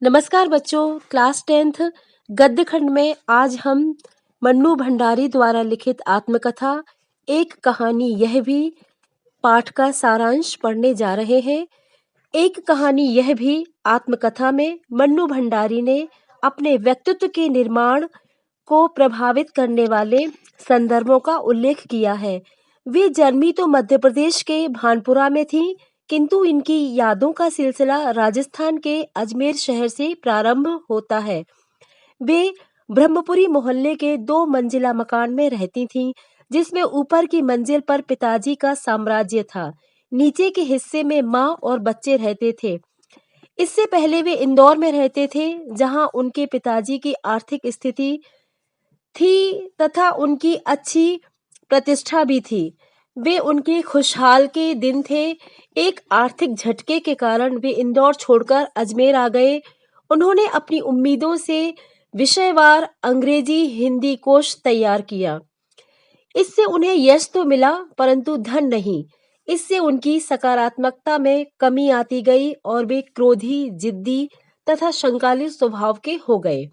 नमस्कार बच्चों, class 10th गद्य खंड में आज हम मन्नू भंडारी द्वारा लिखित आत्मकथा एक कहानी यह भी पाठ का सारांश पढ़ने जा रहे हैं। एक कहानी यह भी आत्मकथा में मन्नू भंडारी ने अपने व्यक्तित्व के निर्माण को प्रभावित करने वाले संदर्भों का उल्लेख किया है। वे जन्मी तो मध्य प्रदेश के भानपुरा में थीं, किंतु इनकी यादों का सिलसिला राजस्थान के अजमेर शहर से प्रारंभ होता है। वे ब्रह्मपुरी मोहल्ले के 2 मंजिला मकान में रहती थीं, जिसमें ऊपर की मंजिल पर पिताजी का साम्राज्य था। नीचे के हिस्से में माँ और बच्चे रहते थे। इससे पहले वे इंदौर में रहते थे, जहाँ उनके पिताजी की आर्थिक स्थिति थी तथा उनकी अच्छी प्रतिष्ठा भी थी। वे उनके खुशहाल के दिन थे। एक आर्थिक झटके के कारण वे इंदौर छोड़कर अजमेर आ गए। उन्होंने अपनी उम्मीदों से विषयवार अंग्रेजी हिंदी कोश तैयार किया। इससे उन्हें यश तो मिला, परंतु धन नहीं। इससे उनकी सकारात्मकता में कमी आती गई और वे क्रोधी, जिद्दी तथा शंकालु स्वभाव के हो गए।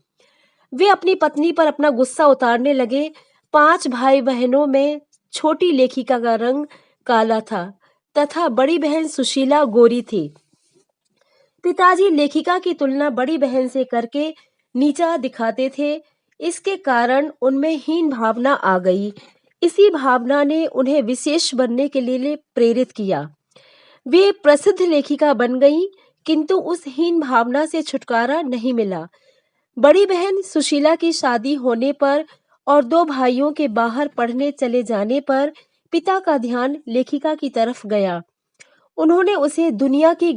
वे अपनी पत्नी पर अपना गुस्सा उतारने लगे। 5 भाई बहनों में छोटी लेखिका का रंग काला था तथा बड़ी बहन सुशीला गोरी थी। पिताजी लेखिका की तुलना बड़ी बहन से करके नीचा दिखाते थे। इसके कारण उनमें हीन भावना आ गई। इसी भावना ने उन्हें विशेष बनने के लिए प्रेरित किया। वे प्रसिद्ध लेखिका बन गईं, किंतु उस हीन भावना से छुटकारा नहीं मिला। बड़ी बहन सुशीला की शादी होने पर और 2 भाइयों के बाहर पढ़ने चले जाने पर पिता का ध्यान लेखिका की तरफ गया। उन्होंने उसे दुनिया की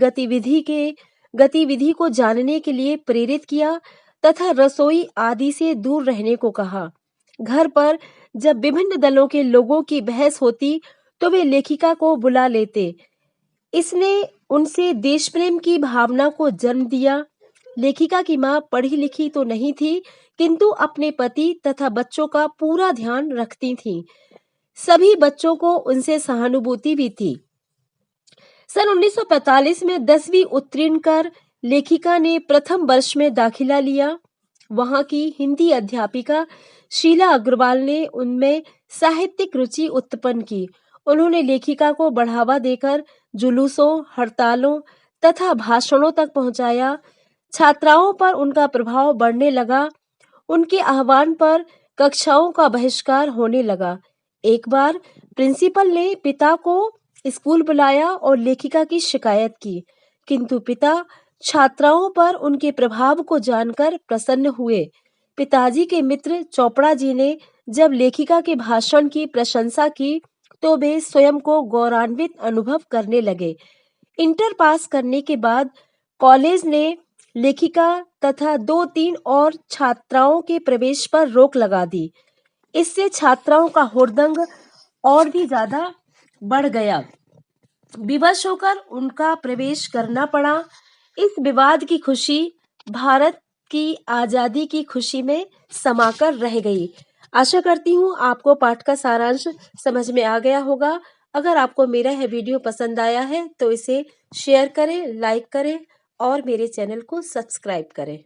गतिविधि को जानने के लिए प्रेरित किया तथा रसोई आदि से दूर रहने को कहा। घर पर जब विभिन्न दलों के लोगों की बहस होती तो वे लेखिका को बुला लेते। इसने उनसे देश प्रेम की भावना को जन्म दिया। लेखिका की मां पढ़ी लिखी तो नहीं थी, किंतु अपने पति तथा बच्चों का पूरा ध्यान रखती थीं। सभी बच्चों को उनसे सहानुभूति भी थी। सन 1945 में 10वीं उत्तीर्ण कर लेखिका ने प्रथम वर्ष में दाखिला लिया। वहां की हिंदी अध्यापिका शीला अग्रवाल ने उनमें साहित्यिक रुचि उत्पन्न की। उन्होंने लेखिका को बढ़ावा देकर जुलूसों, हड़तालों तथा भाषणों तक पहुंचाया। छात्राओं पर उनका प्रभाव बढ़ने लगा। उनके आह्वान पर कक्षाओं का बहिष्कार होने लगा। एक बार प्रिंसिपल ने पिता को स्कूल बुलाया और लेखिका की शिकायत की, किंतु पिता छात्राओं पर उनके प्रभाव को जानकर प्रसन्न हुए। पिताजी के मित्र चोपड़ा जी ने जब लेखिका के भाषण की प्रशंसा की तो वे स्वयं को गौरवान्वित अनुभव करने लगे। इंटर पास करने के बाद कॉलेज ने लेखिका तथा 2-3 और छात्राओं के प्रवेश पर रोक लगा दी। इससे छात्राओं का हुड़दंग और भी ज्यादा बढ़ गया। विवश होकर उनका प्रवेश करना पड़ा। इस विवाद की खुशी भारत की आजादी की खुशी में समाकर रह गई। आशा करती हूँ आपको पाठ का सारांश समझ में आ गया होगा। अगर आपको मेरा यह वीडियो पसंद आया है तो इसे शेयर करें, लाइक करें और मेरे चैनल को सब्सक्राइब करें।